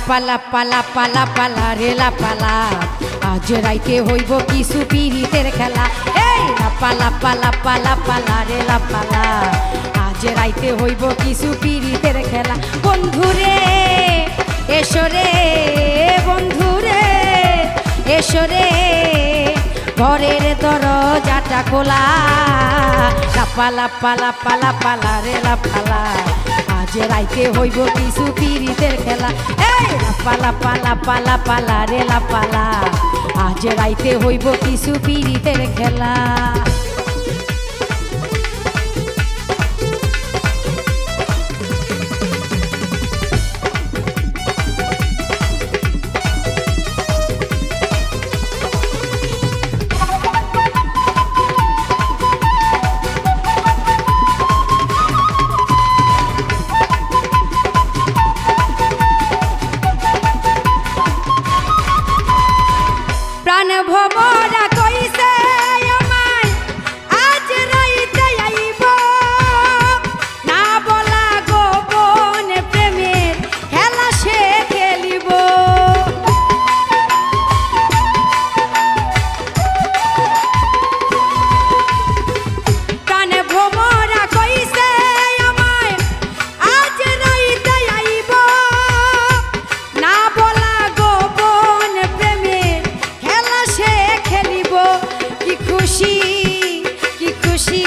পালা পালা পালা পালা রেলা পালা আজ রাইতে হইব কিছু পিরিতের খেলা। এই পালা পালা পালা পালা রেলা পালা আজ রাইতে হইব কিছু পিরিতের খেলা। বন্ধুরে এসরে বন্ধুরে এসরে ঘরের দরজাটা খোলা। পালা পালা পালা পালা রেলা পালা আজ রাইতে হইব কিছু পিরিতের খেলা। এই পালা পালা পালা পালা রেলা পালা আজ রাইতে হইব কিছু পিরিতের খেলা। প্রাণ ভমরা কইছে আমায় আজ রাইতে আইব না বলা গোপন প্রেমের খেলা সে খেলিব। প্রাণ ভমরা কইছে আমায় আজ রাইতে আইব না বলা গোপন প্রেমের খেলা সে খেলিব। কি খুশি কি খুশি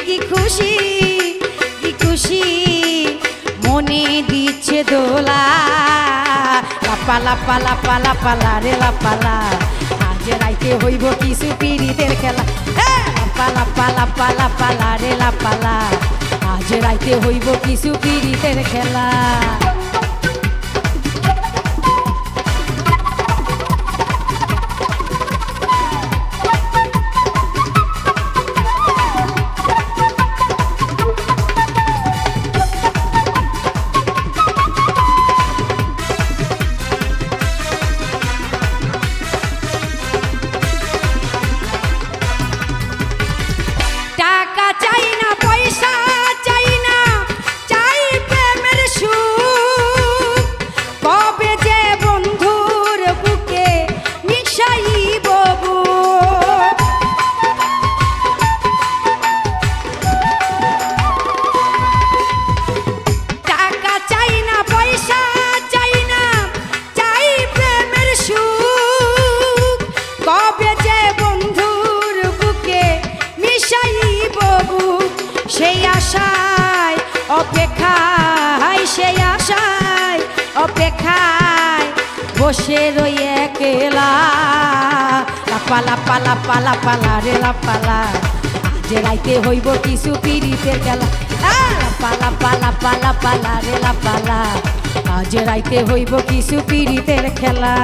কি খুশি কি খুশি মনে দিচ্ছে দোলা। পালা পালা পালা পালা রেলা পালা আজ রাইতে হইব কিছু পিরিতের খেলা। পালা পালা পালা পালা রেলা পালা আজ রাইতে হইব কিছু পিরিতের খেলা। টাকা চাই না পয়সা চাই না চাই প্রেমের সুখ কবে যে বন্ধুর বুকে মিশাইব বুক। টাকা চাই না পয়সা চাই না চাই প্রেমের সুখ কবে যে বন্ধুর বুকে মিশাইব বুক। সেই আশায় অপেক্ষায় সেই আশায় অপেক্ষায় বসে রই একলা। পালা পালা পালা পালা রেলা পালা আজ রাইতে হইব কিছু পিরিতের খেলা। পালা পালা পালা পালা রেলা পালা আজ রাইতে হইব কিছু পিরিতের খেলা।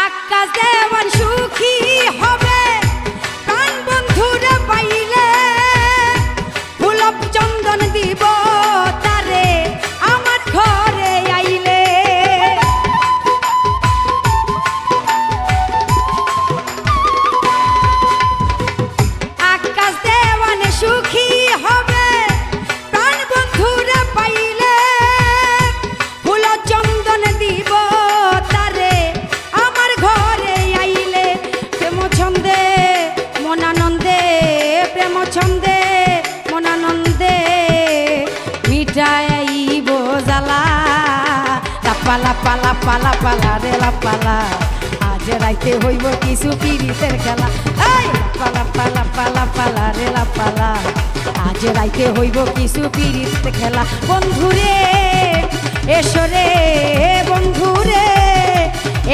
আকাশ দেওয়ান সুখী হবে প্রাণ বন্ধুরে পাইলে ফুলব চন্দন দিব তারে আমার ঘরে আইলে। আকাশ দেওয়ান সুখী হবে প্রাণ বন্ধুরে পাইলে ফুল চন্দন দিব তারে আমার ঘরে আইলে। প্রেম ছন্দে মনানন্দে প্রেম ছন্দে মনানন্দে মিটাইব জ্বালা। পালা পালা পালা পালা রেলা পালা আজ রাইতে হইব কিছু পিরিতের খেলা। পালা পালা পালা পালা রেলা পালা আজ রাইতে হইব কিছু পিরিতের খেলা। বন্ধুরে এসরে বন্ধুরে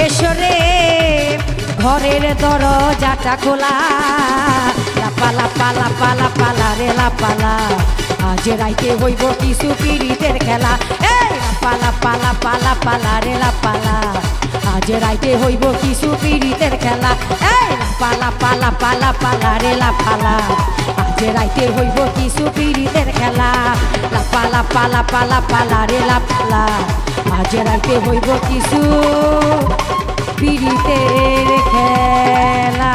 এসরে ঘরের দরজাটা খোলা। পালা পালা পালা পালা রেলা পালা আজ রাইতে হইব কিছু পিরিতের খেলা। পালা পালা পালা পালা রে লাপালা আজ রাইতে হইব কিছু পীড়িতের খেলা এই পালা পালা পালা পালা রে লাপালা আজ রাইতে হইব কিছু পীড়িতের খেলা লাপালা পালা পালা পালা রে লাপালা আজ রাইতে হইব কিছু পীড়িতের খেলা।